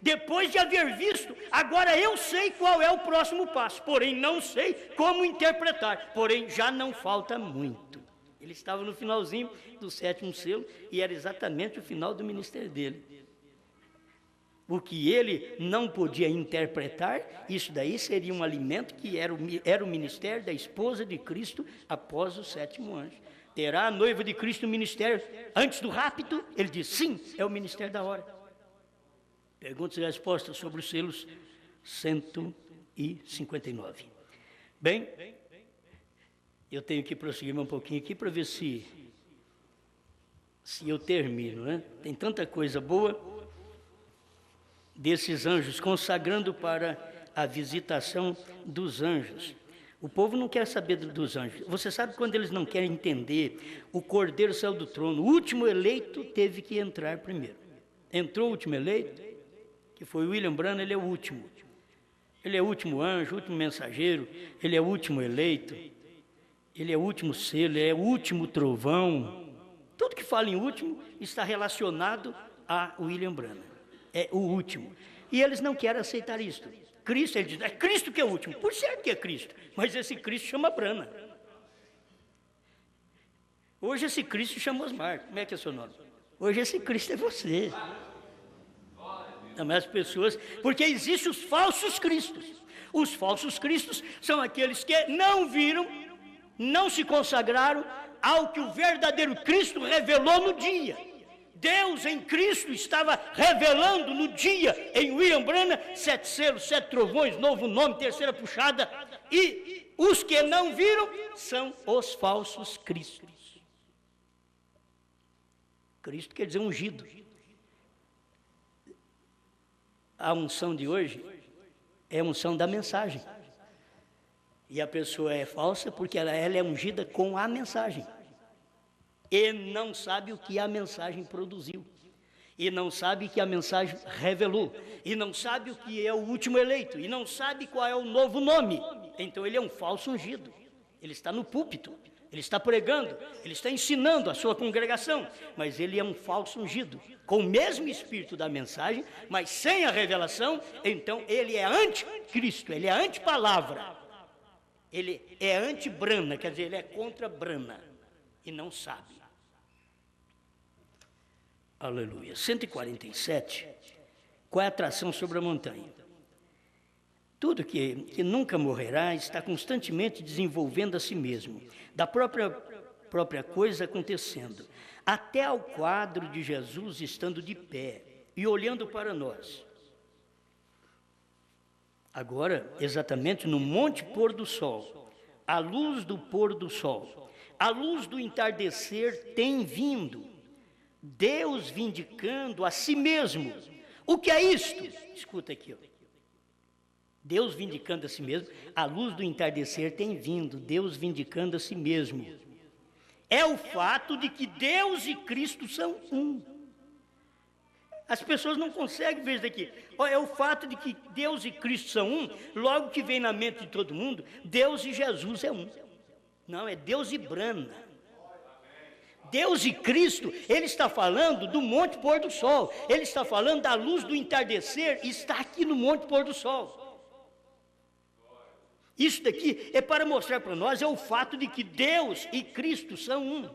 Depois de haver visto, agora eu sei qual é o próximo passo, porém não sei como interpretar, porém já não falta muito. Ele estava no finalzinho do 7º selo, e era exatamente o final do ministério dele. O que ele não podia interpretar, isso daí seria um alimento que era o ministério da esposa de Cristo após o 7º anjo. Terá a noiva de Cristo o ministério antes do rapto? Ele diz, sim, é o ministério da hora. Perguntas e respostas sobre os selos 159. Bem, eu tenho que prosseguir um pouquinho aqui para ver se eu termino, né? Tem tanta coisa boa desses anjos, consagrando para a visitação dos anjos. O povo não quer saber dos anjos. Você sabe quando eles não querem entender? O Cordeiro saiu do trono, o último eleito teve que entrar primeiro. Entrou o último eleito, que foi o William Branham, ele é o último. Ele é o último anjo, o último mensageiro, ele é o último eleito, ele é o último selo, ele é o último trovão. Tudo que fala em último está relacionado a William Branham. É o último. E eles não querem aceitar isto. Cristo, ele diz, é Cristo que é o último. Por certo que é Cristo, mas esse Cristo chama Branham. Hoje esse Cristo chama Osmar. Como é que é o seu nome? Hoje esse Cristo é você. Também as pessoas, porque existem os falsos cristos. Os falsos cristos são aqueles que não viram, não se consagraram ao que o verdadeiro Cristo revelou no dia. Deus em Cristo estava revelando no dia, em William Branham, 7 selos, 7 trovões, novo nome, terceira puxada, e os que não viram são os falsos cristos. Cristo quer dizer ungido. A unção de hoje é a unção da mensagem. E a pessoa é falsa porque ela é ungida com a mensagem. E não sabe o que a mensagem produziu. E não sabe o que a mensagem revelou. E não sabe o que é o último eleito. E não sabe qual é o novo nome. Então ele é um falso ungido. Ele está no púlpito. Ele está pregando. Ele está ensinando a sua congregação. Mas ele é um falso ungido. Com o mesmo espírito da mensagem, mas sem a revelação. Então ele é anticristo. Ele é antipalavra. Ele é anti-Brana. Quer dizer, ele é contra Brana. E não sabe. Aleluia. 147. Qual é a atração sobre a montanha? Tudo que nunca morrerá está constantemente desenvolvendo a si mesmo, da própria coisa acontecendo, até ao quadro de Jesus estando de pé e olhando para nós. Agora, exatamente no monte pôr do sol, a luz do pôr do sol, a luz do entardecer tem vindo, Deus vindicando a si mesmo. O que é isto? Escuta aqui, ó. Deus vindicando a si mesmo, a luz do entardecer tem vindo, Deus vindicando a si mesmo. É o fato de que Deus e Cristo são um. As pessoas não conseguem ver isso daqui. É o fato de que Deus e Cristo são um, logo que vem na mente de todo mundo, Deus e Jesus é um. Não, é Deus e Brana. Deus e Cristo, ele está falando do monte pôr do sol, ele está falando da luz do entardecer, está aqui no monte pôr do sol. Isso daqui é para mostrar para nós, é o fato de que Deus e Cristo são um.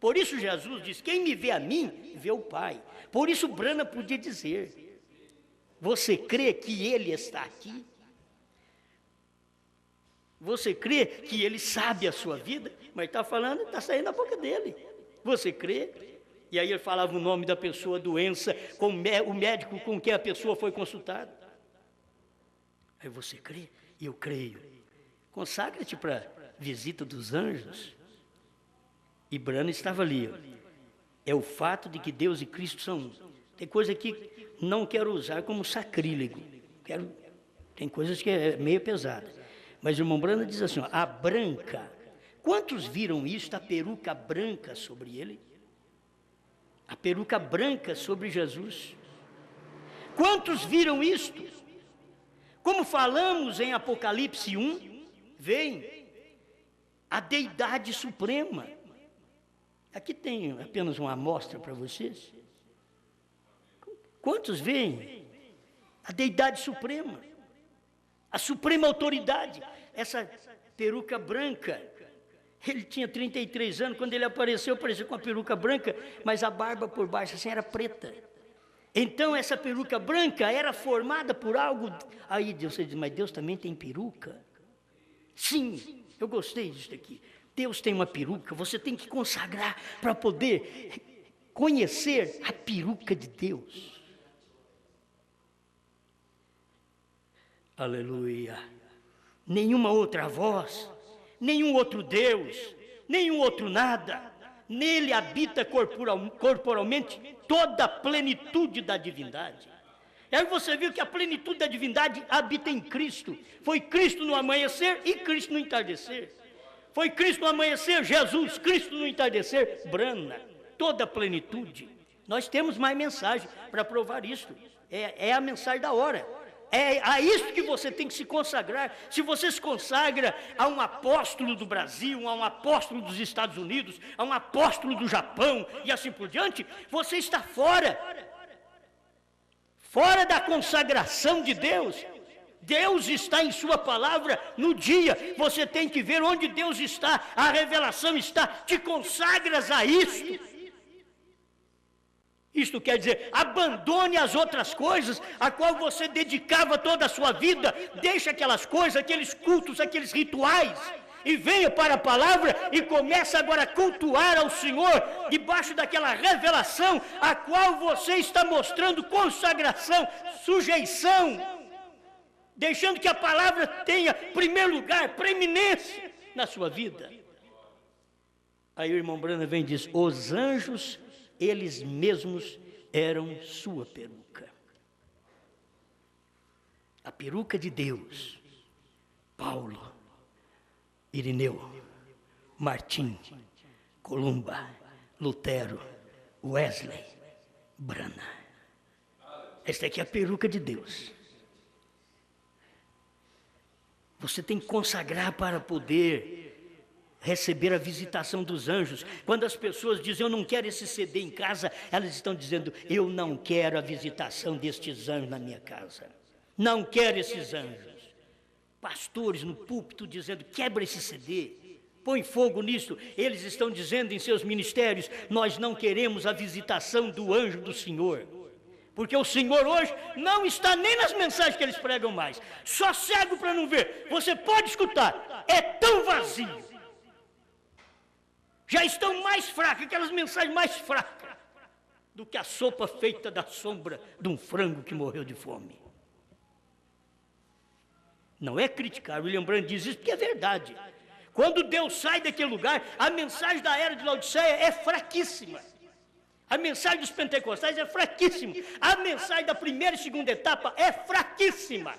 Por isso Jesus diz, quem me vê a mim, vê o Pai. Por isso Brana podia dizer, você crê que Ele está aqui? Você crê que Ele sabe a sua vida? Mas está falando, está saindo da boca dele. Você crê? E aí ele falava o nome da pessoa, a doença, com o médico com quem a pessoa foi consultada. Aí você crê? Eu creio. Consagra-te para a visita dos anjos. E Brana estava ali. Ó. É o fato de que Deus e Cristo são um. Tem coisa que não quero usar como sacrílego. Tem coisas que é meio pesada. Mas o irmão Brana diz assim, ó, a branca. Quantos viram isto, a peruca branca sobre ele? A peruca branca sobre Jesus. Quantos viram isto? Como falamos em Apocalipse 1, vem a deidade suprema. Aqui tem apenas uma amostra para vocês. Quantos veem a deidade suprema? A suprema autoridade. Essa peruca branca. Ele tinha 33 anos, quando ele apareceu com a peruca branca, mas a barba por baixo assim era preta. Então essa peruca branca era formada por algo. Aí você diz, mas Deus também tem peruca? Sim, eu gostei disso aqui. Deus tem uma peruca, você tem que consagrar para poder conhecer a peruca de Deus. Aleluia. Nenhuma outra voz, nenhum outro Deus, nenhum outro nada. Nele habita corporalmente toda a plenitude da divindade. E aí você viu que a plenitude da divindade habita em Cristo. Foi Cristo no amanhecer e Cristo no entardecer. Foi Cristo no amanhecer, Jesus, Cristo no entardecer, Brana. Toda a plenitude. Nós temos mais mensagem para provar isso. É a mensagem da hora. É a isso que você tem que se consagrar. Se você se consagra a um apóstolo do Brasil, a um apóstolo dos Estados Unidos, a um apóstolo do Japão e assim por diante, você está fora da consagração de Deus. Deus está em sua palavra no dia. Você tem que ver onde Deus está, a revelação está. Te consagras a isto. Isto quer dizer, abandone as outras coisas a qual você dedicava toda a sua vida, deixe aquelas coisas, aqueles cultos, aqueles rituais, e venha para a palavra e comece agora a cultuar ao Senhor, debaixo daquela revelação a qual você está mostrando consagração, sujeição, deixando que a palavra tenha primeiro lugar, preeminência na sua vida. Aí o irmão Brana vem e diz, os anjos eles mesmos eram sua peruca. A peruca de Deus. Paulo, Irineu, Martim, Columba, Lutero, Wesley, Brana. Esta aqui é a peruca de Deus. Você tem que consagrar para poder receber a visitação dos anjos. Quando as pessoas dizem, eu não quero esse CD em casa, elas estão dizendo, eu não quero a visitação destes anjos na minha casa. Não quero esses anjos. Pastores no púlpito dizendo, quebra esse CD, põe fogo nisso. Eles estão dizendo em seus ministérios, nós não queremos a visitação do anjo do Senhor. Porque o Senhor hoje não está nem nas mensagens que eles pregam mais. Só cego para não ver. Você pode escutar. É tão vazio. Já estão mais fracas, aquelas mensagens mais fracas do que a sopa feita da sombra de um frango que morreu de fome. Não é criticar, William Branham diz isso porque é verdade. Quando Deus sai daquele lugar, a mensagem da era de Laodiceia é fraquíssima. A mensagem dos pentecostais é fraquíssima. A mensagem da primeira e segunda etapa é fraquíssima.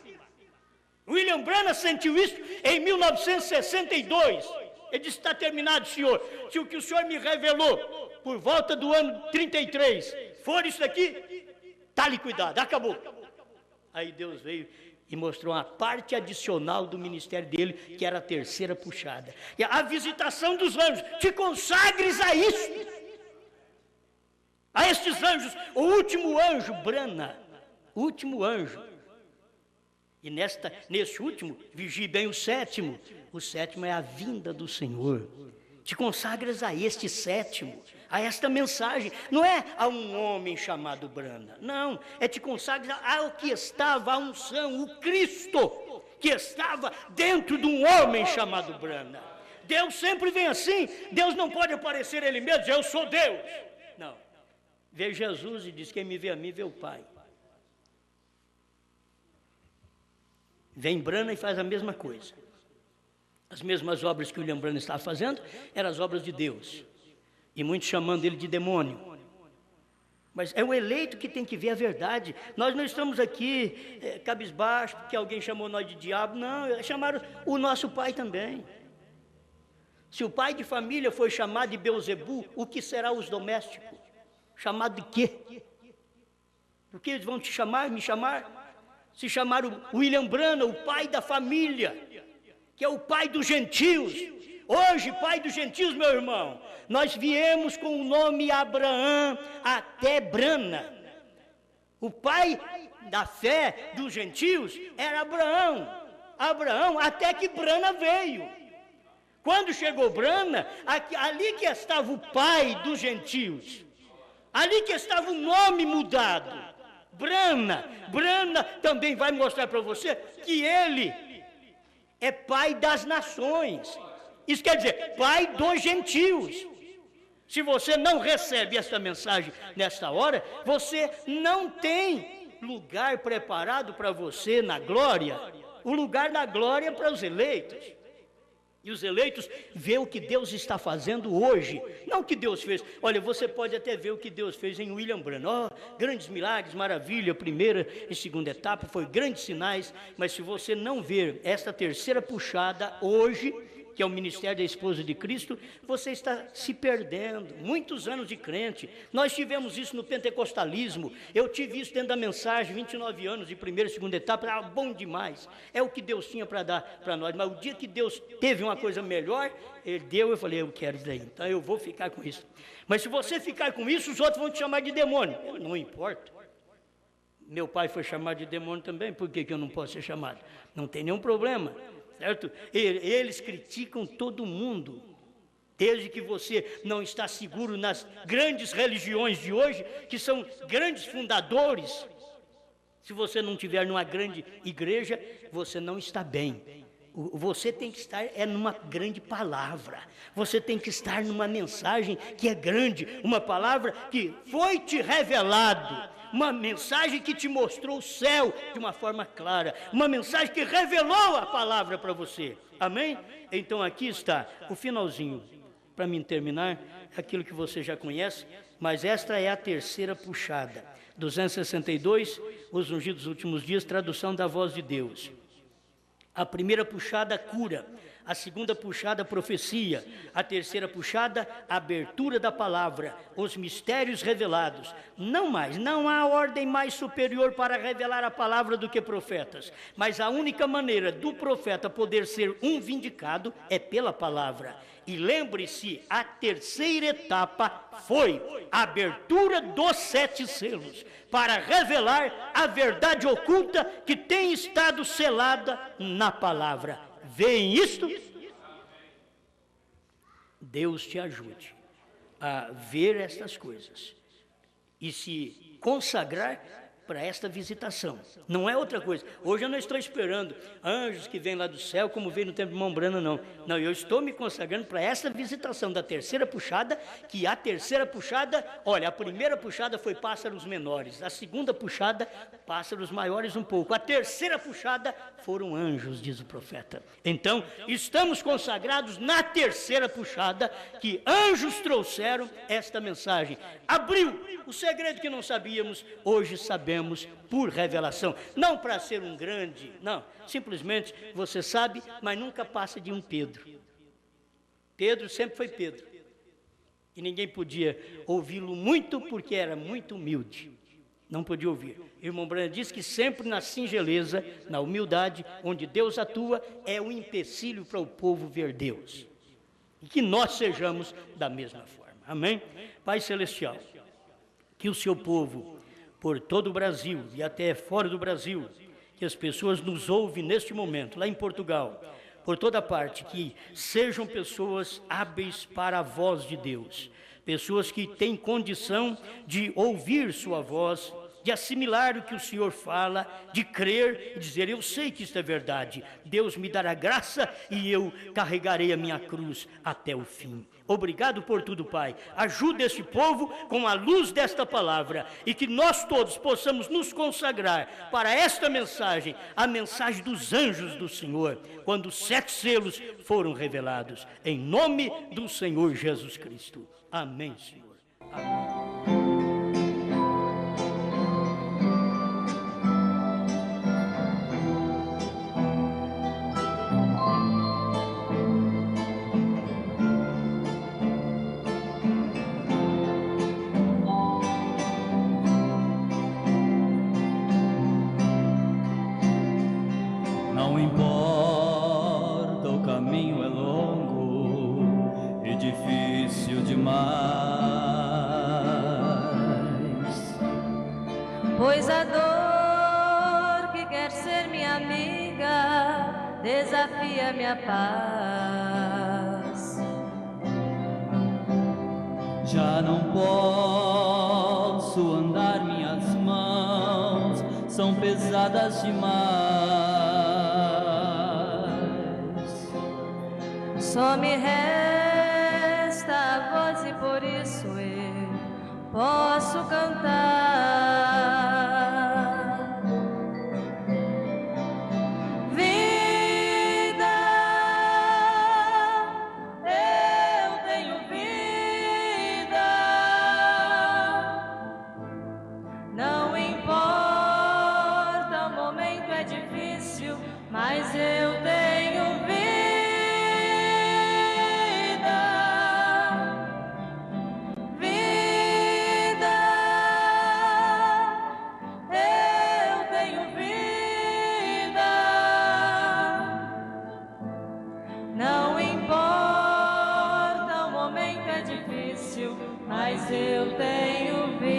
William Branham sentiu isso em 1962. Ele disse, está terminado, senhor. Se o que o senhor me revelou por volta do ano 33 for isso aqui, tá-lhe cuidado, acabou. Aí Deus veio e mostrou uma parte adicional do ministério dele, que era a terceira puxada. E a visitação dos anjos. Te consagres a isso. A estes anjos. O último anjo, Brana. O último anjo. E nesse último, vigie bem o sétimo. O sétimo é a vinda do Senhor. Te consagras a este sétimo, a esta mensagem. Não é a um homem chamado Brana. Não, é te consagras ao que estava a unção, o Cristo, que estava dentro de um homem chamado Brana. Deus sempre vem assim. Deus não pode aparecer ele mesmo, dizer, eu sou Deus. Não. Vê Jesus e diz, quem me vê a mim, vê o Pai. Vem Brana e faz a mesma coisa. As mesmas obras que William Branham estava fazendo eram as obras de Deus. E muitos chamando ele de demônio. Mas é o eleito que tem que ver a verdade. Nós não estamos aqui cabisbaixo porque alguém chamou nós de diabo. Não, chamaram o nosso pai também. Se o pai de família foi chamado de Beuzebu, o que será os domésticos? Chamado de quê? Por que eles vão te chamar, me chamar? Se chamaram William Branham, o pai da família, que é o pai dos gentios. Hoje, pai dos gentios, meu irmão, nós viemos com o nome Abraão até Brana. O pai da fé dos gentios era Abraão. Abraão, até que Brana veio. Quando chegou Brana, ali que estava o pai dos gentios. Ali que estava o nome mudado. Brana também vai mostrar para você que ele é pai das nações. Isso quer dizer, pai dos gentios. Se você não recebe essa mensagem nesta hora, você não tem lugar preparado para você na glória. O lugar da glória é para os eleitos. E os eleitos vê o que Deus está fazendo hoje, não o que Deus fez. Olha, você pode até ver o que Deus fez em William Branham. Grandes milagres, maravilha, primeira e segunda etapa, foi grandes sinais. Mas se você não ver esta terceira puxada hoje, que é o ministério da esposa de Cristo, você está se perdendo. Muitos anos de crente. Nós tivemos isso no pentecostalismo. Eu tive isso dentro da mensagem, 29 anos de primeira e segunda etapa, bom demais. É o que Deus tinha para dar para nós. Mas o dia que Deus teve uma coisa melhor, Ele deu, eu falei, eu quero isso daí. Então eu vou ficar com isso. Mas se você ficar com isso, os outros vão te chamar de demônio. Não importa. Meu pai foi chamado de demônio também, por que eu não posso ser chamado? Não tem nenhum problema. Certo? Eles criticam todo mundo, desde que você não está seguro nas grandes religiões de hoje, que são grandes fundadores. Se você não estiver numa grande igreja, você não está bem. Você tem que estar numa grande palavra. Você tem que estar numa mensagem que é grande, uma palavra que foi te revelado. Uma mensagem que te mostrou o céu de uma forma clara. Uma mensagem que revelou a palavra para você. Amém? Então aqui está o finalzinho. Para mim terminar, aquilo que você já conhece. Mas esta é a terceira puxada. 262, os ungidos dos últimos dias, tradução da voz de Deus. A primeira puxada, cura. A segunda puxada, profecia. A terceira puxada, abertura da palavra. Os mistérios revelados. Não há ordem mais superior para revelar a palavra do que profetas. Mas a única maneira do profeta poder ser um vindicado é pela palavra. E lembre-se, a terceira etapa foi a abertura dos 7 selos, para revelar a verdade oculta que tem estado selada na palavra. Veem isto? Deus te ajude a ver estas coisas e se consagrar para esta visitação. Não é outra coisa. Hoje eu não estou esperando anjos que vêm lá do céu, como veio no tempo de Mombrana, não. Não, eu estou me consagrando para esta visitação da terceira puxada, que a terceira puxada, olha, a primeira puxada foi pássaros menores, a segunda puxada, pássaros maiores um pouco, a terceira puxada foram anjos, diz o profeta. Então, estamos consagrados na terceira puxada, que anjos trouxeram esta mensagem. Abriu o segredo que não sabíamos, hoje sabemos por revelação. Não para ser um grande, não, simplesmente você sabe, mas nunca passa de um Pedro. Pedro sempre foi Pedro. E ninguém podia ouvi-lo muito porque era muito humilde. Não podia ouvir. Irmão Branham diz que sempre na singeleza, na humildade, onde Deus atua, é um empecilho para o povo ver Deus. E que nós sejamos da mesma forma. Amém? Pai Celestial, que o seu povo, por todo o Brasil e até fora do Brasil, que as pessoas nos ouvem neste momento, lá em Portugal, por toda parte, que sejam pessoas hábeis para a voz de Deus, pessoas que têm condição de ouvir sua voz, de assimilar o que o Senhor fala, de crer e dizer, eu sei que isto é verdade, Deus me dará graça e eu carregarei a minha cruz até o fim. Obrigado por tudo, Pai. Ajuda este povo com a luz desta palavra e que nós todos possamos nos consagrar para esta mensagem, a mensagem dos anjos do Senhor, quando os 7 selos foram revelados. Em nome do Senhor Jesus Cristo. Amém, Senhor. Amém. Não importa, o caminho é longo e difícil demais, pois a dor que quer ser minha amiga desafia minha paz. Já não posso andar, minhas mãos são pesadas demais. Só me resta a voz e por isso eu posso cantar. Vida, eu tenho vida. Não importa, o momento é difícil, mas eu tenho vida. Mas eu tenho vida.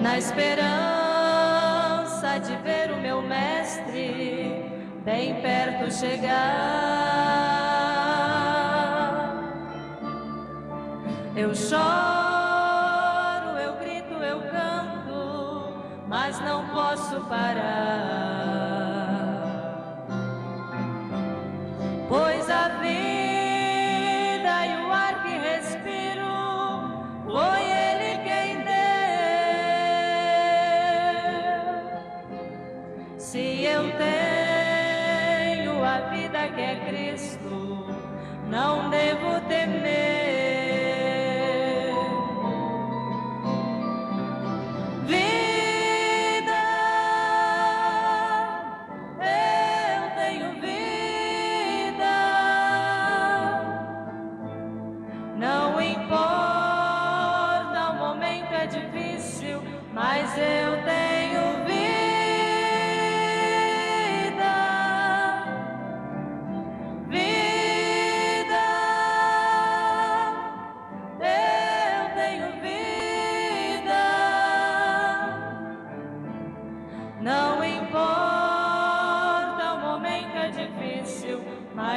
Na esperança de ver o meu mestre bem perto chegar, eu choro, eu grito, eu canto, mas não posso parar, pois a vida e o ar que respiro foi Ele quem deu. Se eu tenho a vida que é Cristo, não devo temer. Vida, eu tenho vida. Não importa, o momento é difícil, mas eu tenho vida.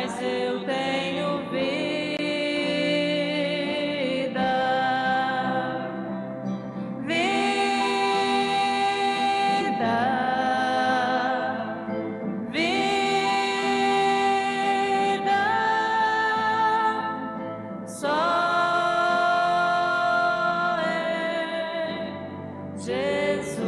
mas eu tenho vida. Jesus.